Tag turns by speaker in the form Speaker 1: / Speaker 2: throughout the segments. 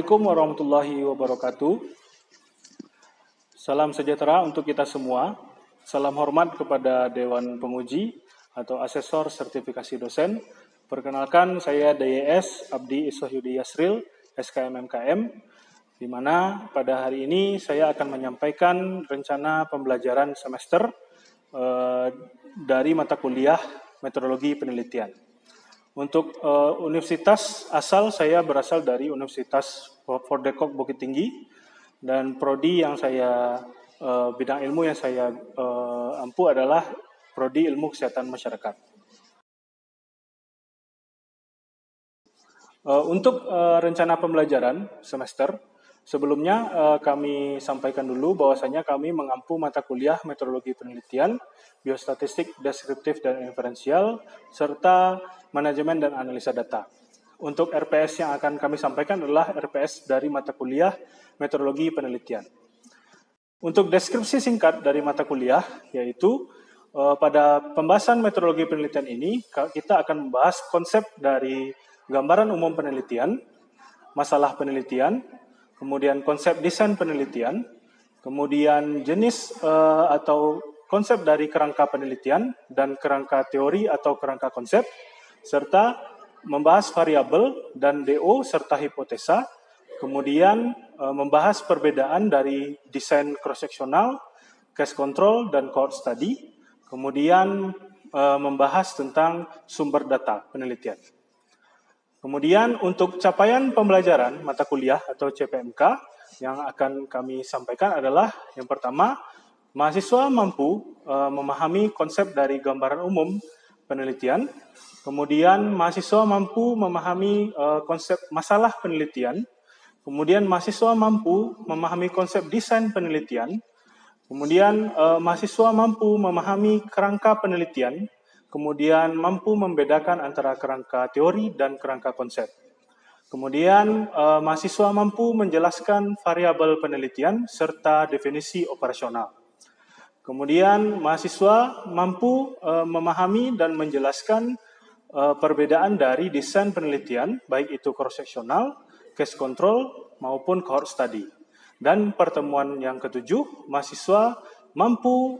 Speaker 1: Assalamualaikum warahmatullahi wabarakatuh. Salam sejahtera untuk kita semua. Salam hormat kepada Dewan Penguji atau Asesor Sertifikasi Dosen. Perkenalkan, saya DYS Abdi Isohyudi Yasril, SKM MKM, di mana pada hari ini saya akan menyampaikan rencana pembelajaran semester dari mata kuliah Metodologi Penelitian. Untuk universitas asal saya berasal dari Universitas Fordekok Bukit Tinggi, dan prodi yang saya bidang ilmu yang saya ampu adalah prodi Ilmu Kesehatan Masyarakat. Untuk rencana pembelajaran semester, sebelumnya kami sampaikan dulu bahwasanya kami mengampu mata kuliah Metodologi Penelitian, Biostatistik, Deskriptif dan Inferensial, serta Manajemen dan Analisa Data. Untuk RPS yang akan kami sampaikan adalah RPS dari mata kuliah Metodologi Penelitian. Untuk deskripsi singkat dari mata kuliah, yaitu pada pembahasan metodologi penelitian ini, kita akan membahas konsep dari gambaran umum penelitian, masalah penelitian, kemudian konsep desain penelitian, kemudian jenis atau konsep dari kerangka penelitian, dan kerangka teori atau kerangka konsep, serta membahas variabel dan DO serta hipotesa, kemudian membahas perbedaan dari desain cross-sectional, case control, dan cohort study, kemudian membahas tentang sumber data penelitian. Kemudian untuk capaian pembelajaran mata kuliah atau CPMK yang akan kami sampaikan adalah yang pertama, mahasiswa mampu memahami konsep dari gambaran umum penelitian, kemudian mahasiswa mampu memahami konsep masalah penelitian, kemudian mahasiswa mampu memahami konsep desain penelitian, kemudian mahasiswa mampu memahami kerangka penelitian, kemudian mampu membedakan antara kerangka teori dan kerangka konsep. Kemudian mahasiswa mampu menjelaskan variabel penelitian serta definisi operasional. Kemudian mahasiswa mampu memahami dan menjelaskan perbedaan dari desain penelitian, baik itu cross-sectional, case control, maupun cohort study. Dan pertemuan yang ketujuh, mahasiswa mampu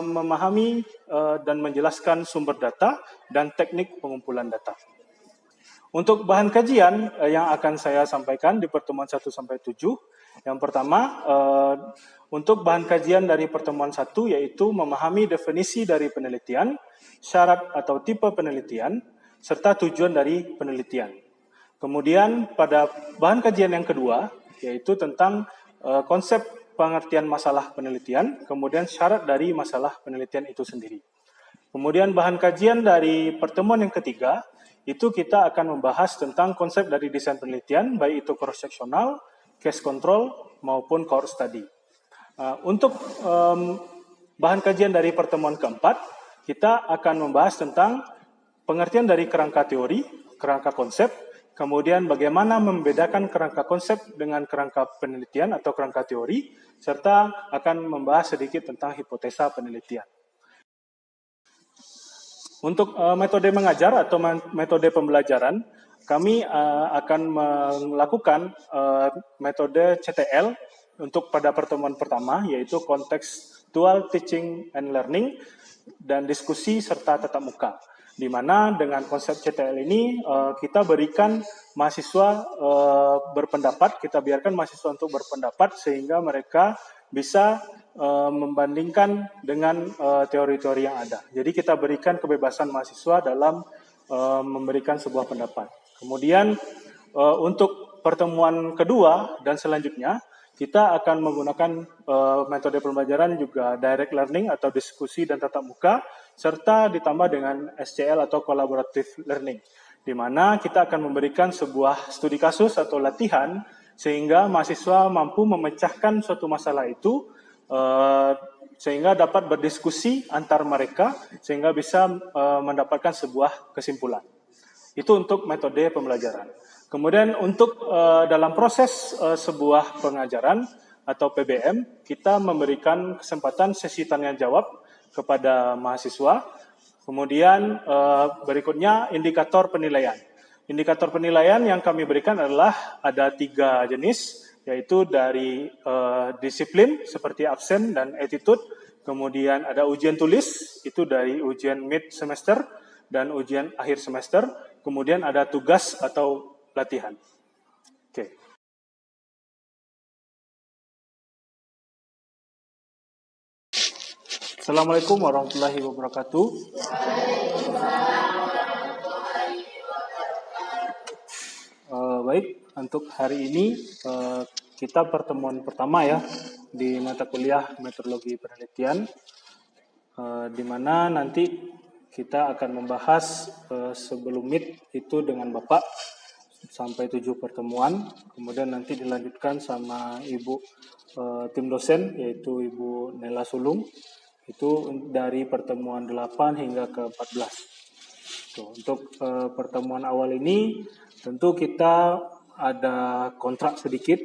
Speaker 1: memahami dan menjelaskan sumber data dan teknik pengumpulan data. Untuk bahan kajian yang akan saya sampaikan di pertemuan 1-7, yang pertama, untuk bahan kajian dari pertemuan 1 yaitu memahami definisi dari penelitian, syarat atau tipe penelitian, serta tujuan dari penelitian. Kemudian pada bahan kajian yang kedua, yaitu tentang konsep pengertian masalah penelitian, kemudian syarat dari masalah penelitian itu sendiri. Kemudian bahan kajian dari pertemuan yang ketiga, itu kita akan membahas tentang konsep dari desain penelitian, baik itu cross-sectional, case control, maupun cohort study. Untuk bahan kajian dari pertemuan keempat, kita akan membahas tentang pengertian dari kerangka teori, kerangka konsep, kemudian bagaimana membedakan kerangka konsep dengan kerangka penelitian atau kerangka teori, serta akan membahas sedikit tentang hipotesa penelitian. Untuk metode mengajar atau metode pembelajaran, kami akan melakukan metode CTL untuk pada pertemuan pertama, yaitu Contextual Teaching and Learning, dan diskusi serta tatap muka. Di mana dengan konsep CTL ini kita berikan mahasiswa berpendapat, kita biarkan mahasiswa untuk berpendapat sehingga mereka bisa membandingkan dengan teori-teori yang ada. Jadi kita berikan kebebasan mahasiswa dalam memberikan sebuah pendapat. Kemudian untuk pertemuan kedua dan selanjutnya, kita akan menggunakan metode pembelajaran juga direct learning atau diskusi dan tatap muka, serta ditambah dengan SCL atau collaborative learning, di mana kita akan memberikan sebuah studi kasus atau latihan sehingga mahasiswa mampu memecahkan suatu masalah itu sehingga dapat berdiskusi antar mereka sehingga bisa mendapatkan sebuah kesimpulan. Itu untuk metode pembelajaran. Kemudian untuk dalam proses sebuah pengajaran atau PBM, kita memberikan kesempatan sesi tanya jawab kepada mahasiswa. Kemudian berikutnya indikator penilaian. Indikator penilaian yang kami berikan adalah ada 3 jenis, yaitu dari disiplin seperti absen dan attitude, kemudian ada ujian tulis, itu dari ujian mid semester dan ujian akhir semester, kemudian ada tugas atau latihan. Oke. Assalamualaikum warahmatullahi wabarakatuh. Baik, untuk hari ini kita pertemuan pertama ya di mata kuliah metodologi penelitian, di mana nanti kita akan membahas sebelum MIT itu dengan Bapak sampai 7 pertemuan, kemudian nanti dilanjutkan sama Ibu tim dosen yaitu Ibu Nela Sulung, itu dari pertemuan 8 hingga ke 14. Untuk pertemuan awal ini tentu kita ada kontrak sedikit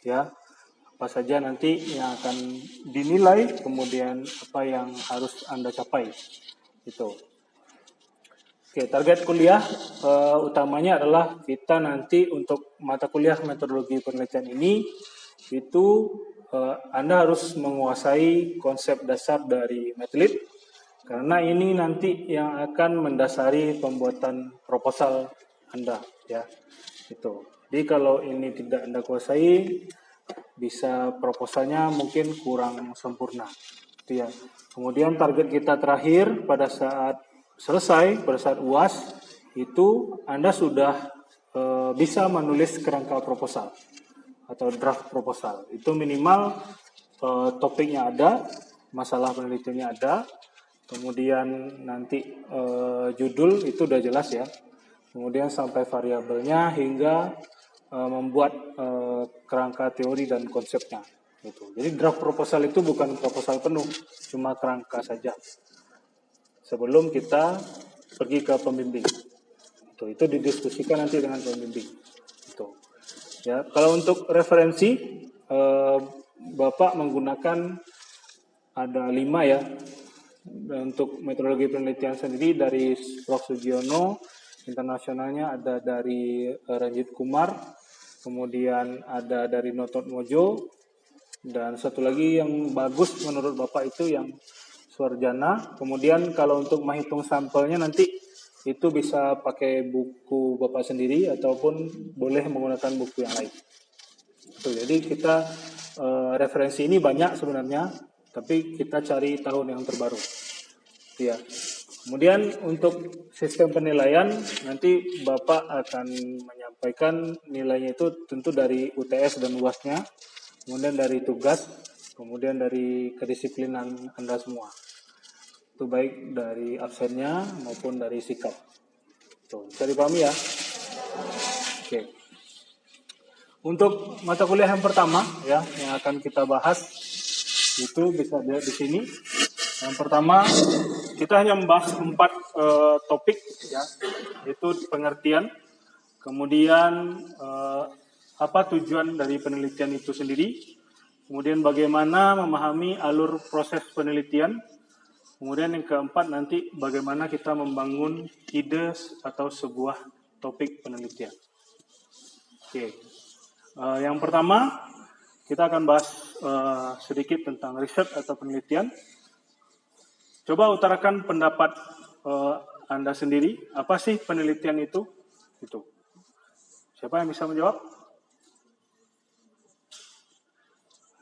Speaker 1: ya, apa saja nanti yang akan dinilai, kemudian apa yang harus Anda capai itu. Oke, target kuliah utamanya adalah kita nanti untuk mata kuliah metodologi penelitian ini itu Anda harus menguasai konsep dasar dari Medlit, karena ini nanti yang akan mendasari pembuatan proposal Anda ya. Itu. Jadi kalau ini tidak Anda kuasai, bisa proposalnya mungkin kurang sempurna. Itu ya. Kemudian target kita terakhir pada saat selesai, pada saat UAS, itu Anda sudah bisa menulis kerangka proposal atau draft proposal. Itu minimal topiknya ada, masalah penelitiannya ada, kemudian nanti judul itu udah jelas ya. Kemudian sampai variabelnya hingga membuat kerangka teori dan konsepnya. Gitu. Jadi draft proposal itu bukan proposal penuh, cuma kerangka saja. Sebelum kita pergi ke pembimbing, itu didiskusikan nanti dengan pembimbing. Itu. Ya, kalau untuk referensi, Bapak menggunakan ada 5 ya. Dan untuk metodologi penelitian sendiri dari Prof. Sugiono, internasionalnya ada dari Ranjit Kumar, kemudian ada dari Notot Mojo, dan satu lagi yang bagus menurut Bapak itu yang Suarjana. Kemudian kalau untuk menghitung sampelnya nanti itu bisa pakai buku Bapak sendiri ataupun boleh menggunakan buku yang lain. Jadi kita referensi ini banyak sebenarnya, tapi kita cari tahun yang terbaru. Ya. Kemudian untuk sistem penilaian nanti Bapak akan menyampaikan nilainya itu tentu dari UTS dan UAS-nya, kemudian dari tugas, kemudian dari kedisiplinan Anda semua. Itu baik dari absennya maupun dari sikap. Tuh, bisa dipahami ya? Oke. Untuk mata kuliah yang pertama ya yang akan kita bahas itu bisa dilihat di sini. Yang pertama kita hanya membahas 4 topik ya, yaitu pengertian, kemudian apa tujuan dari penelitian itu sendiri, kemudian bagaimana memahami alur proses penelitian, kemudian yang keempat nanti bagaimana kita membangun ide atau sebuah topik penelitian. Oke. Yang pertama kita akan bahas sedikit tentang riset atau penelitian. Coba utarakan pendapat Anda sendiri. Apa sih penelitian itu? Itu. Siapa yang bisa menjawab?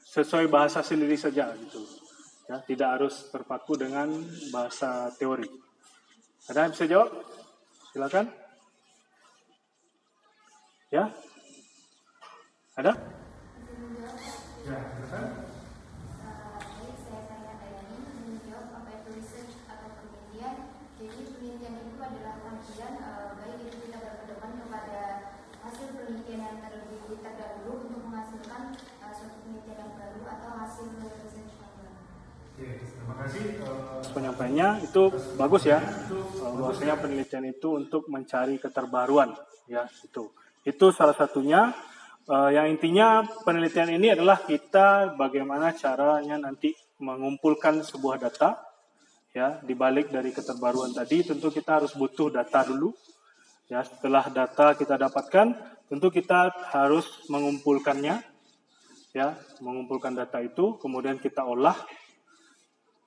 Speaker 1: Sesuai bahasa sendiri saja gitu. Ya, tidak harus terpaku dengan bahasa teori. Ada yang bisa jawab? Silakan. Ya? Ada? Ya, silakan. Terima kasih penyampaiannya, itu bagus ya. Bahwasanya penelitian itu untuk mencari keterbaruan ya, itu salah satunya. Yang intinya penelitian ini adalah kita bagaimana caranya nanti mengumpulkan sebuah data ya. Di balik dari keterbaruan tadi tentu kita harus butuh data dulu Ya, setelah data kita dapatkan, tentu kita harus mengumpulkannya, ya, mengumpulkan data itu, kemudian kita olah.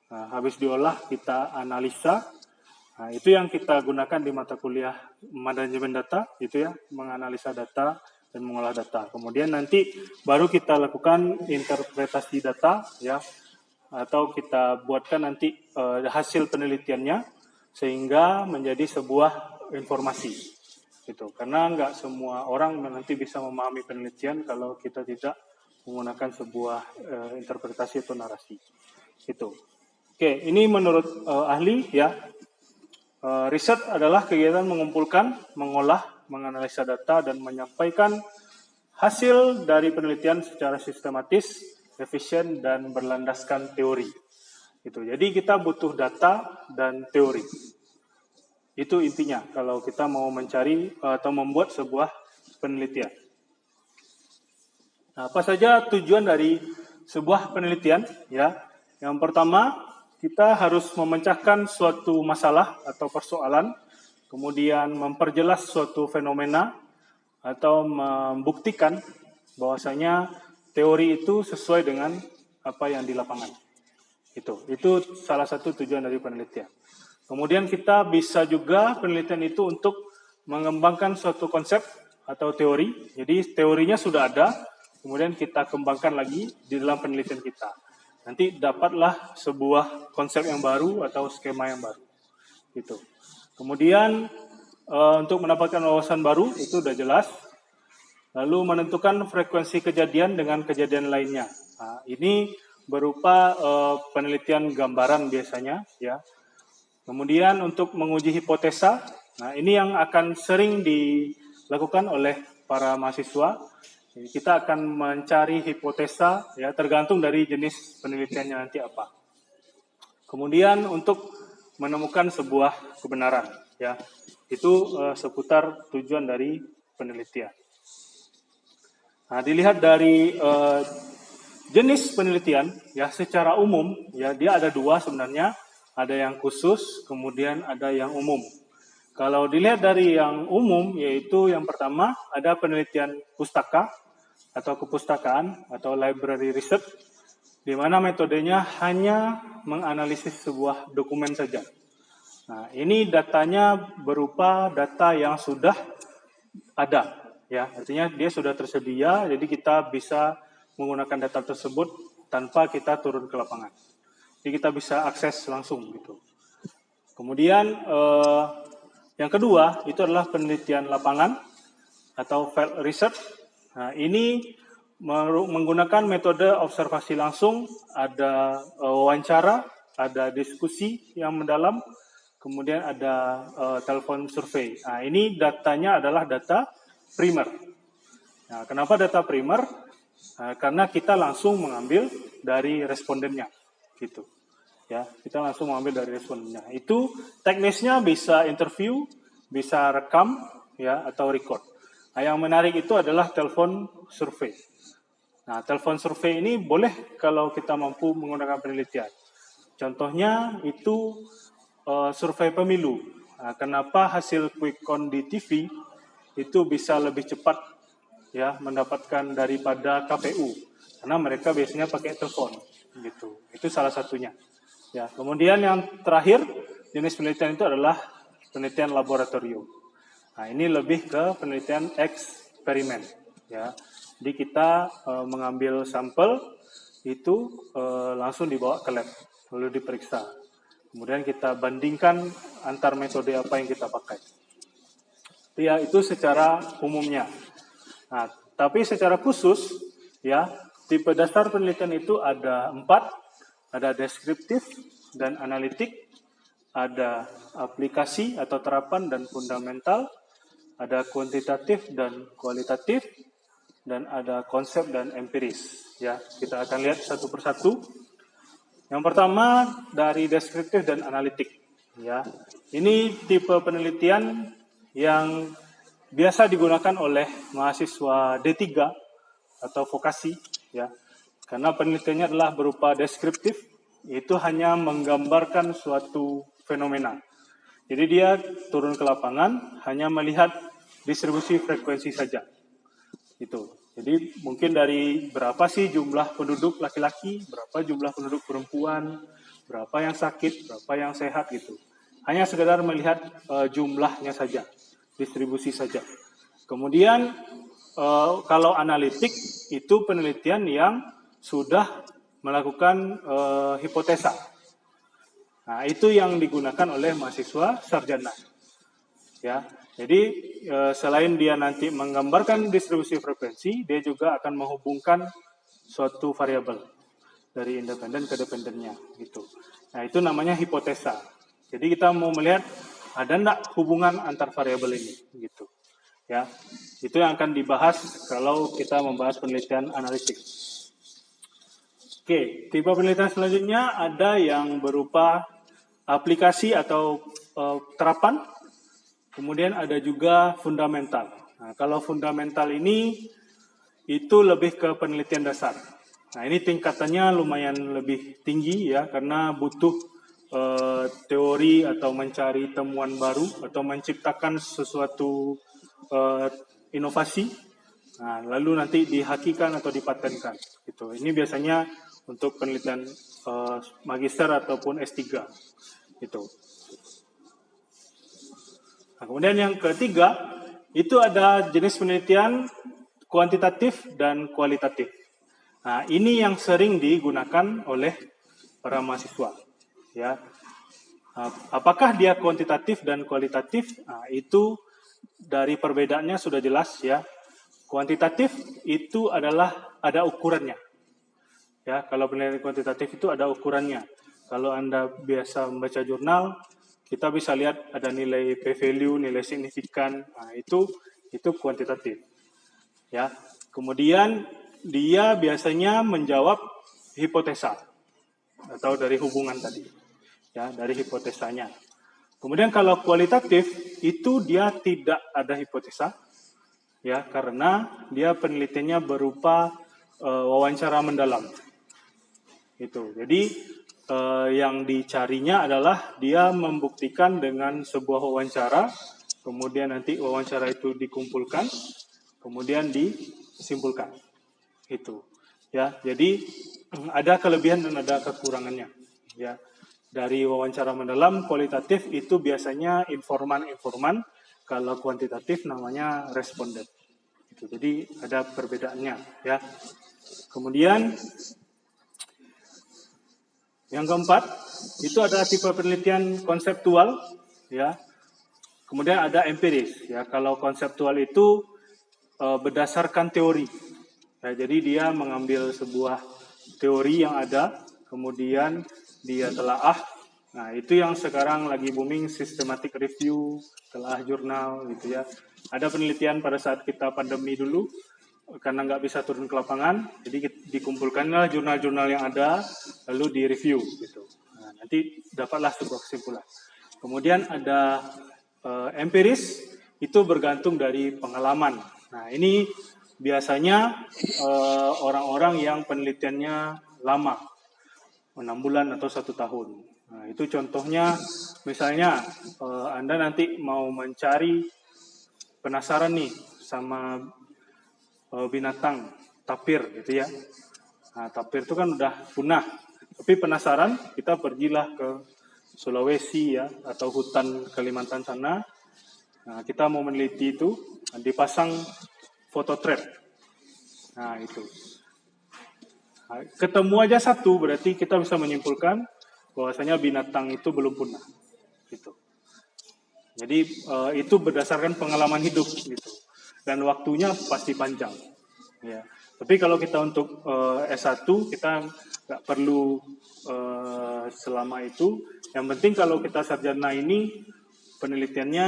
Speaker 1: Nah, habis diolah kita analisa. Nah, itu yang kita gunakan di mata kuliah manajemen data, itu ya, menganalisa data dan mengolah data. Kemudian nanti baru kita lakukan interpretasi data, ya, atau kita buatkan nanti hasil penelitiannya sehingga menjadi sebuah informasi. Gitu. Karena nggak semua orang nanti bisa memahami penelitian kalau kita tidak menggunakan sebuah interpretasi atau narasi. Gitu. Oke, ini menurut ahli ya. Riset adalah kegiatan mengumpulkan, mengolah, menganalisa data, dan menyampaikan hasil dari penelitian secara sistematis, efisien, dan berlandaskan teori. Gitu. Jadi kita butuh data dan teori. Itu intinya kalau kita mau mencari atau membuat sebuah penelitian. Nah, apa saja tujuan dari sebuah penelitian? Ya, yang pertama kita harus memecahkan suatu masalah atau persoalan, kemudian memperjelas suatu fenomena atau membuktikan bahwasanya teori itu sesuai dengan apa yang di lapangan. Itu salah satu tujuan dari penelitian. Kemudian kita bisa juga penelitian itu untuk mengembangkan suatu konsep atau teori. Jadi teorinya sudah ada, kemudian kita kembangkan lagi di dalam penelitian kita. Nanti dapatlah sebuah konsep yang baru atau skema yang baru. Gitu. Kemudian untuk mendapatkan wawasan baru itu sudah jelas. Lalu menentukan frekuensi kejadian dengan kejadian lainnya. Nah, ini berupa penelitian gambaran biasanya, ya. Kemudian untuk menguji hipotesa, nah ini yang akan sering dilakukan oleh para mahasiswa. Kita akan mencari hipotesa, ya, tergantung dari jenis penelitiannya nanti apa. Kemudian untuk menemukan sebuah kebenaran, ya, itu seputar tujuan dari penelitian. Nah, dilihat dari jenis penelitian, ya, secara umum, ya, dia ada dua sebenarnya, ada yang khusus, kemudian ada yang umum. Kalau dilihat dari yang umum, yaitu yang pertama ada penelitian pustaka atau kepustakaan atau library research, di mana metodenya hanya menganalisis sebuah dokumen saja. Nah, ini datanya berupa data yang sudah ada, ya, artinya dia sudah tersedia, jadi kita bisa menggunakan data tersebut tanpa kita turun ke lapangan. Jadi kita bisa akses langsung gitu. Kemudian yang kedua itu adalah penelitian lapangan atau field research. Nah, ini menggunakan metode observasi langsung, ada wawancara, ada diskusi yang mendalam, kemudian ada telepon survei. Nah, ini datanya adalah data primer. Nah, kenapa data primer? Nah, karena kita langsung mengambil dari respondennya, gitu. Ya, kita langsung mengambil dari respondennya. Itu teknisnya bisa interview, bisa rekam, ya, atau record. Nah, yang menarik itu adalah telepon survei. Nah, telepon survei ini boleh kalau kita mampu menggunakan penelitian. Contohnya itu survei pemilu. Nah, kenapa hasil quick count di TV itu bisa lebih cepat, ya, mendapatkan daripada KPU? Karena mereka biasanya pakai telepon, gitu. Itu salah satunya. Ya, kemudian yang terakhir jenis penelitian itu adalah penelitian laboratorium. Nah, ini lebih ke penelitian eksperimen, ya. Jadi kita mengambil sampel itu langsung dibawa ke lab, lalu diperiksa. Kemudian kita bandingkan antar metode apa yang kita pakai. Ya, itu secara umumnya. Nah, tapi secara khusus, ya, tipe dasar penelitian itu ada 4, ada deskriptif dan analitik, ada aplikasi atau terapan dan fundamental, ada kuantitatif dan kualitatif, dan ada konsep dan empiris. Ya, kita akan lihat satu persatu. Yang pertama dari deskriptif dan analitik. Ya, ini tipe penelitian yang biasa digunakan oleh mahasiswa D3 atau vokasi, ya, karena penelitiannya adalah berupa deskriptif, itu hanya menggambarkan suatu fenomena. Jadi dia turun ke lapangan hanya melihat distribusi frekuensi saja. Itu. Jadi mungkin dari berapa sih jumlah penduduk laki-laki, berapa jumlah penduduk perempuan, berapa yang sakit, berapa yang sehat gitu. Hanya sekedar melihat jumlahnya saja, distribusi saja. Kemudian kalau analitik itu penelitian yang sudah melakukan hipotesa. Nah, itu yang digunakan oleh mahasiswa sarjana. Ya, jadi selain dia nanti menggambarkan distribusi frekuensi, dia juga akan menghubungkan suatu variabel dari independen ke dependennya, gitu. Nah, itu namanya hipotesa. Jadi kita mau melihat ada enggak hubungan antar variabel ini, gitu. Ya, itu yang akan dibahas kalau kita membahas penelitian analitik. Oke, tipe penelitian selanjutnya ada yang berupa aplikasi atau terapan. Kemudian ada juga fundamental. Nah, kalau fundamental ini itu lebih ke penelitian dasar. Nah, ini tingkatannya lumayan lebih tinggi ya, karena butuh teori atau mencari temuan baru atau menciptakan sesuatu inovasi. Nah, lalu nanti dihakikan atau dipatenkan. Gitu. Ini biasanya untuk penelitian magister ataupun S3. Gitu. Nah, kemudian yang ketiga, itu ada jenis penelitian kuantitatif dan kualitatif. Nah, ini yang sering digunakan oleh para mahasiswa. Ya, apakah dia kuantitatif dan kualitatif? Nah, itu dari perbedaannya sudah jelas ya. Kuantitatif itu adalah ada ukurannya. Ya, kalau penelitian kuantitatif itu ada ukurannya. Kalau Anda biasa membaca jurnal, kita bisa lihat ada nilai p-value, nilai signifikan. Nah, itu kuantitatif. Ya. Kemudian dia biasanya menjawab hipotesa atau dari hubungan tadi. Ya, dari hipotesanya. Kemudian kalau kualitatif itu dia tidak ada hipotesa. Ya, karena dia penelitiannya berupa wawancara mendalam. Itu. Jadi yang dicarinya adalah dia membuktikan dengan sebuah wawancara, kemudian nanti wawancara itu dikumpulkan, kemudian disimpulkan. Itu. Ya, jadi ada kelebihan dan ada kekurangannya. Ya, dari wawancara mendalam kualitatif itu biasanya informan-informan, kalau kuantitatif namanya responden. Itu. Jadi ada perbedaannya. Ya. Kemudian yang keempat, itu ada tipe penelitian konseptual, ya. Kemudian ada empiris, ya. Kalau konseptual itu berdasarkan teori. Ya, jadi dia mengambil sebuah teori yang ada, kemudian dia telaah. Nah, itu yang sekarang lagi booming, systematic review, telaah jurnal, gitu ya. Ada penelitian pada saat kita pandemi dulu, karena nggak bisa turun ke lapangan, jadi dikumpulkanlah jurnal-jurnal yang ada, lalu direview gitu. Nah, nanti dapatlah sebuah kesimpulan. Kemudian ada empiris, itu bergantung dari pengalaman. Nah, ini biasanya orang-orang yang penelitiannya lama, 6 bulan atau 1 tahun. Nah, itu contohnya, misalnya Anda nanti mau mencari, penasaran nih sama binatang tapir gitu ya. Nah, tapir itu kan udah punah. Tapi penasaran, kita pergilah ke Sulawesi ya atau hutan Kalimantan sana. Nah, kita mau meneliti itu, dipasang foto trap. Nah, itu. Nah, ketemu aja satu, berarti kita bisa menyimpulkan bahwasanya binatang itu belum punah. Gitu. Jadi itu berdasarkan pengalaman hidup gitu. Dan waktunya pasti panjang. Ya. Tapi kalau kita untuk S1 kita nggak perlu selama itu. Yang penting kalau kita sarjana ini penelitiannya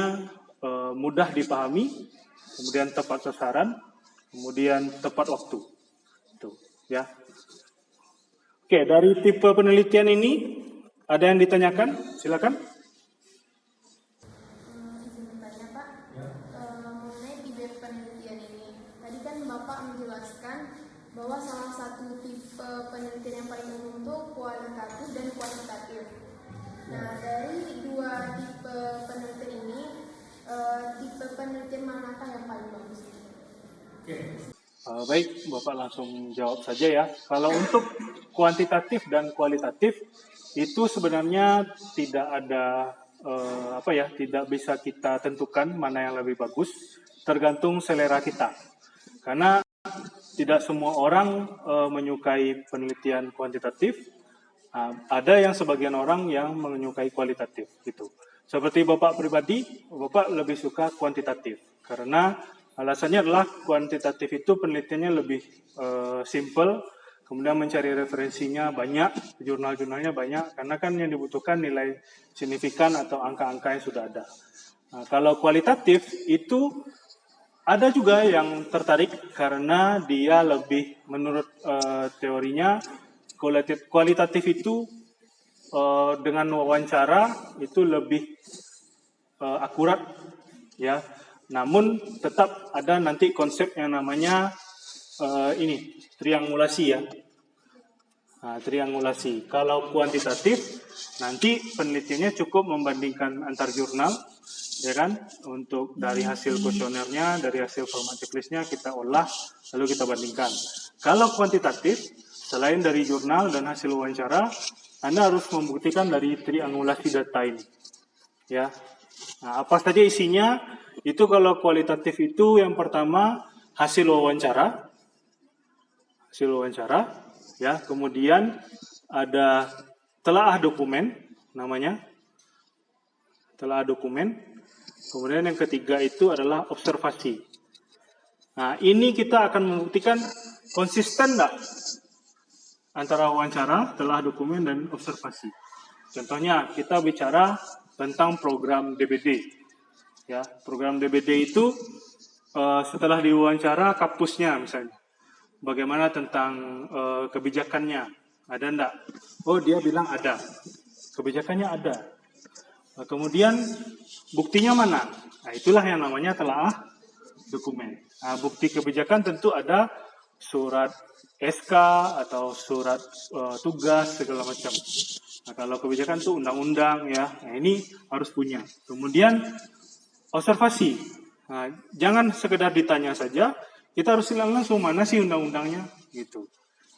Speaker 1: mudah dipahami, kemudian tepat sasaran, kemudian tepat waktu. Itu, ya. Oke, dari tipe penelitian ini ada yang ditanyakan? Silakan.
Speaker 2: Bahwa salah satu tipe penelitian yang paling umum itu kualitatif dan kuantitatif. Nah, dari dua tipe
Speaker 1: Baik, Bapak langsung jawab saja ya. Kalau untuk kuantitatif dan kualitatif itu sebenarnya tidak ada tidak bisa kita tentukan mana yang lebih bagus, tergantung selera kita. Karena tidak semua orang menyukai penelitian kuantitatif, ada yang sebagian orang yang menyukai kualitatif gitu. Seperti Bapak pribadi, Bapak lebih suka kuantitatif karena alasannya adalah kuantitatif itu penelitiannya lebih simple, kemudian mencari referensinya banyak, jurnal-jurnalnya banyak, karena kan yang dibutuhkan nilai signifikan atau angka-angka yang sudah ada. Nah, kalau kualitatif itu ada juga yang tertarik karena dia lebih menurut teorinya kualitatif itu dengan wawancara itu lebih akurat ya. Namun tetap ada nanti konsep yang namanya triangulasi ya. Nah, triangulasi. Kalau kuantitatif nanti penelitiannya cukup membandingkan antar jurnal, ya kan? Untuk dari hasil kuesionernya, dari hasil formative listnya kita olah, lalu kita bandingkan. Kalau kuantitatif, selain dari jurnal dan hasil wawancara, Anda harus membuktikan dari triangulasi data ini, ya. Nah, apa saja isinya? Itu kalau kualitatif itu yang pertama hasil wawancara, ya. Kemudian ada telaah dokumen, namanya telaah dokumen. Kemudian yang ketiga itu adalah observasi. Nah, ini kita akan membuktikan konsisten enggak antara wawancara, telaah dokumen, dan observasi. Contohnya, kita bicara tentang program DBD. Ya, program DBD itu setelah diwawancara kampusnya misalnya. Bagaimana tentang kebijakannya? Ada enggak? Oh, dia bilang ada. Kebijakannya ada. Nah, kemudian buktinya mana? Nah, itulah yang namanya telaah dokumen. Nah, bukti kebijakan tentu ada surat SK atau surat tugas segala macam. Nah, kalau kebijakan itu undang-undang ya. Nah, ini harus punya. Kemudian observasi. Nah, jangan sekedar ditanya saja, kita harus lihat langsung mana sih undang-undangnya gitu.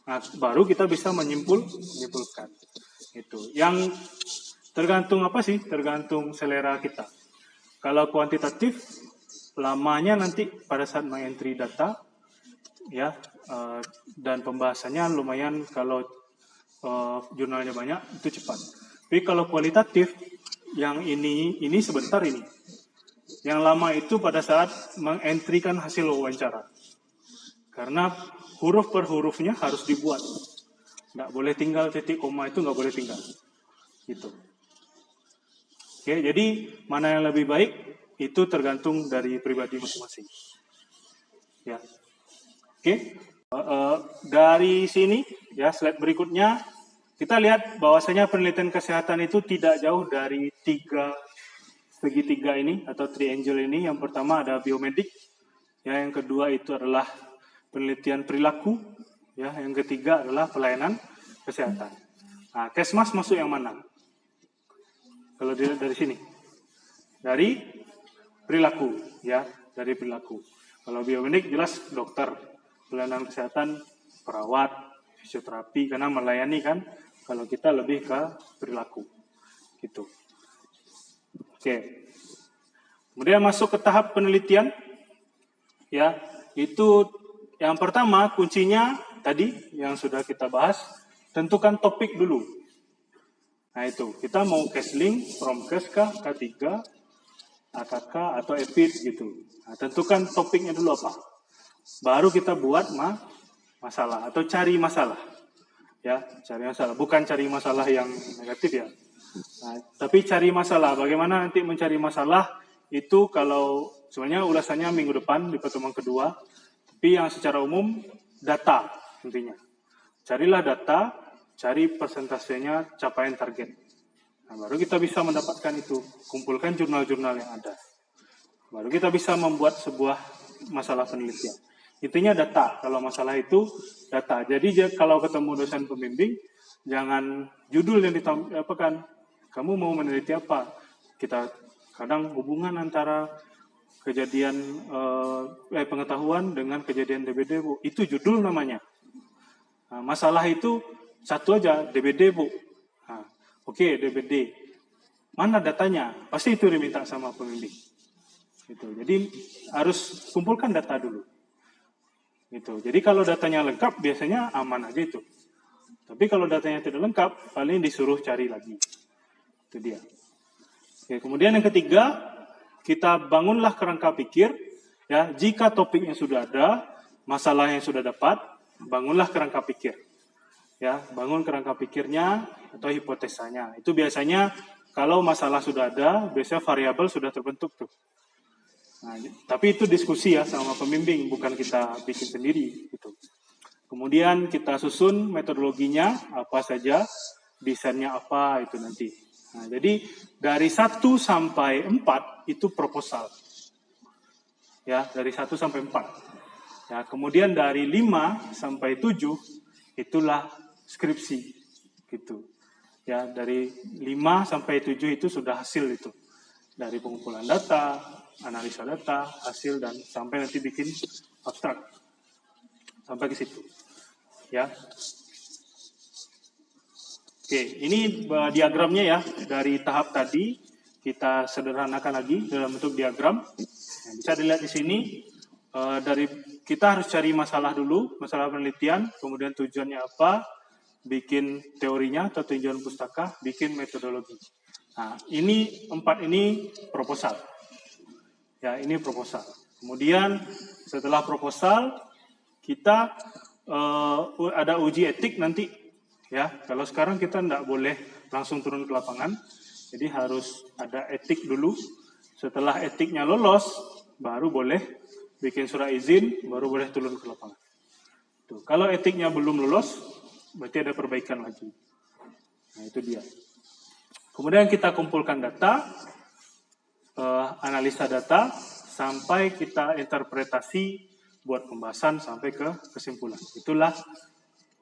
Speaker 1: Nah, baru kita bisa menyimpulkan. Itu. Yang tergantung apa sih? Tergantung selera kita. Kalau kuantitatif, lamanya nanti pada saat mengentry data, ya, dan pembahasannya lumayan kalau jurnalnya banyak itu cepat. Tapi kalau kualitatif, yang ini sebentar ini. Yang lama itu pada saat mengentrykan hasil wawancara. Karena huruf per hurufnya harus dibuat. Nggak boleh tinggal titik koma itu nggak boleh tinggal. Gitu. Oke, jadi mana yang lebih baik itu tergantung dari pribadi masing-masing. Ya. Oke. Dari sini ya slide berikutnya kita lihat bahwasanya penelitian kesehatan itu tidak jauh dari segitiga ini atau triangle ini. Yang pertama ada biomedik, ya, yang kedua itu adalah penelitian perilaku, ya, yang ketiga adalah pelayanan kesehatan. Nah, Kesmas masuk yang mana? Kalau dilihat dari sini, dari perilaku, ya, dari perilaku. Kalau biomedik jelas dokter, pelayanan kesehatan perawat, fisioterapi, karena melayani kan. Kalau kita lebih ke perilaku, gitu. Oke. Kemudian masuk ke tahap penelitian, ya, itu yang pertama kuncinya tadi yang sudah kita bahas, tentukan topik dulu. Nah itu, kita mau Kesling, Promkes kah, K3, AKK atau EPID gitu. Nah, tentukan topiknya dulu apa. Baru kita buat masalah atau cari masalah. Ya, cari masalah, bukan cari masalah yang negatif ya. Nah, tapi cari masalah. Bagaimana nanti mencari masalah itu kalau sebenarnya ulasannya minggu depan di pertemuan kedua. Tapi yang secara umum data intinya. Carilah data, cari persentasenya capaian target. Nah, baru kita bisa mendapatkan itu. Kumpulkan jurnal-jurnal yang ada. Baru kita bisa membuat sebuah masalah penelitian. Intinya data. Kalau masalah itu data. Jadi kalau ketemu dosen pembimbing, jangan judul yang ditampilkan. Kamu mau meneliti apa? Kita kadang hubungan antara pengetahuan dengan kejadian DBD, Bu. Itu judul namanya. Nah, masalah itu satu aja, DBD, Bu. Nah, oke, DBD. Mana datanya? Pasti itu diminta sama pembimbing. Gitu. Jadi harus kumpulkan data dulu. Gitu. Jadi kalau datanya lengkap, biasanya aman aja itu. Tapi kalau datanya tidak lengkap, paling disuruh cari lagi. Itu dia. Oke, kemudian yang ketiga, kita bangunlah kerangka pikir. Ya, jika topiknya sudah ada, masalah yang sudah dapat, bangunlah kerangka pikir. Ya, bangun kerangka pikirnya atau hipotesanya. Itu biasanya kalau masalah sudah ada, biasanya variabel sudah terbentuk tuh. Nah, tapi itu diskusi ya sama pembimbing, bukan kita bikin sendiri gitu. Kemudian kita susun metodologinya apa saja, desainnya apa itu nanti. Nah, jadi dari 1 sampai 4 itu proposal. Ya, dari 1 sampai 4. Ya, kemudian dari 5 sampai 7 itulah skripsi gitu. Ya, dari 5 sampai 7 itu sudah hasil itu. Dari pengumpulan data, analisa data, hasil, dan sampai nanti bikin abstrak. Sampai ke situ. Ya. Oke, ini diagramnya ya. Dari tahap tadi, kita sederhanakan lagi dalam bentuk diagram. Nah, bisa dilihat di sini, dari kita harus cari masalah dulu, masalah penelitian, kemudian tujuannya apa, bikin teorinya atau tujuan pustaka, bikin metodologi. Nah, ini 4 ini proposal. Ya, ini proposal. Kemudian setelah proposal kita ada uji etik nanti. Ya, kalau sekarang kita tidak boleh langsung turun ke lapangan, jadi harus ada etik dulu. Setelah etiknya lolos, baru boleh bikin surat izin, baru boleh turun ke lapangan. Tuh, kalau etiknya belum lolos, berarti ada perbaikan lagi. Nah, itu dia. Kemudian kita kumpulkan data, analisa data, sampai kita interpretasi buat pembahasan sampai ke kesimpulan. Itulah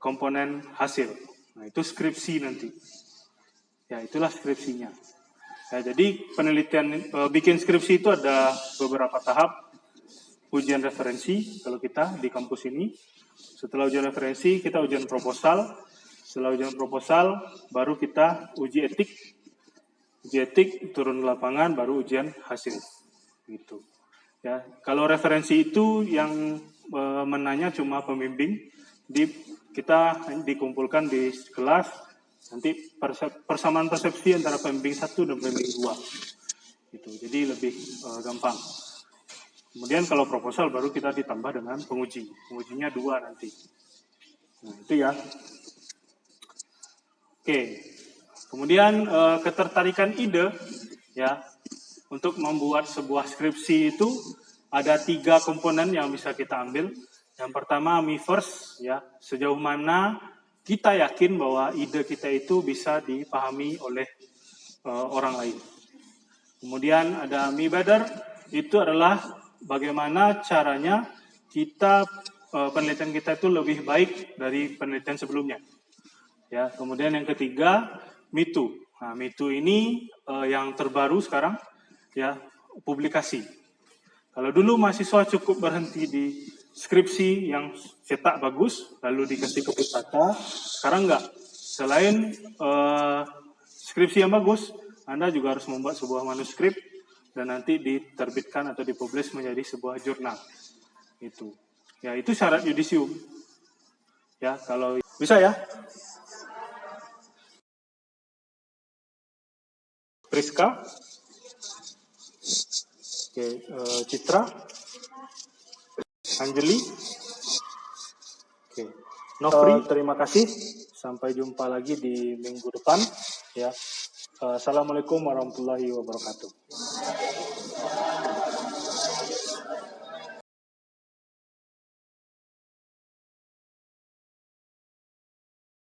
Speaker 1: komponen hasil. Nah, itu skripsi nanti. Ya, itulah skripsinya. Ya, jadi penelitian bikin skripsi itu ada beberapa tahap. Ujian referensi kalau kita di kampus ini. Setelah ujian referensi, kita ujian proposal. Setelah ujian proposal, baru kita uji etik. Uji etik, turun ke lapangan, baru ujian hasil. Gitu. Ya, kalau referensi itu yang menanya cuma pembimbing, kita dikumpulkan di kelas, nanti persamaan persepsi antara pembimbing 1 dan pembimbing 2. Gitu. Jadi lebih gampang. Kemudian kalau proposal baru kita ditambah dengan penguji. Pengujinya 2 nanti. Nah, itu ya. Oke. Kemudian ketertarikan ide ya untuk membuat sebuah skripsi itu ada 3 komponen yang bisa kita ambil. Yang pertama me first ya, sejauh mana kita yakin bahwa ide kita itu bisa dipahami oleh orang lain. Kemudian ada me better, itu adalah bagaimana caranya kita penelitian kita itu lebih baik dari penelitian sebelumnya. Ya, kemudian yang ketiga me too. Nah, me too ini yang terbaru sekarang ya, publikasi. Kalau dulu mahasiswa cukup berhenti di skripsi yang cetak bagus lalu dikasih ke pustaka, sekarang enggak. Selain skripsi yang bagus, Anda juga harus membuat sebuah manuskrip dan nanti diterbitkan atau dipublish menjadi sebuah jurnal. Itu. Ya, itu syarat yudisium. Ya, kalau bisa ya. Priska. Oke, Citra. Anjeli. Oke. Nofri, terima kasih. Sampai jumpa lagi di minggu depan ya. Assalamualaikum warahmatullahi wabarakatuh.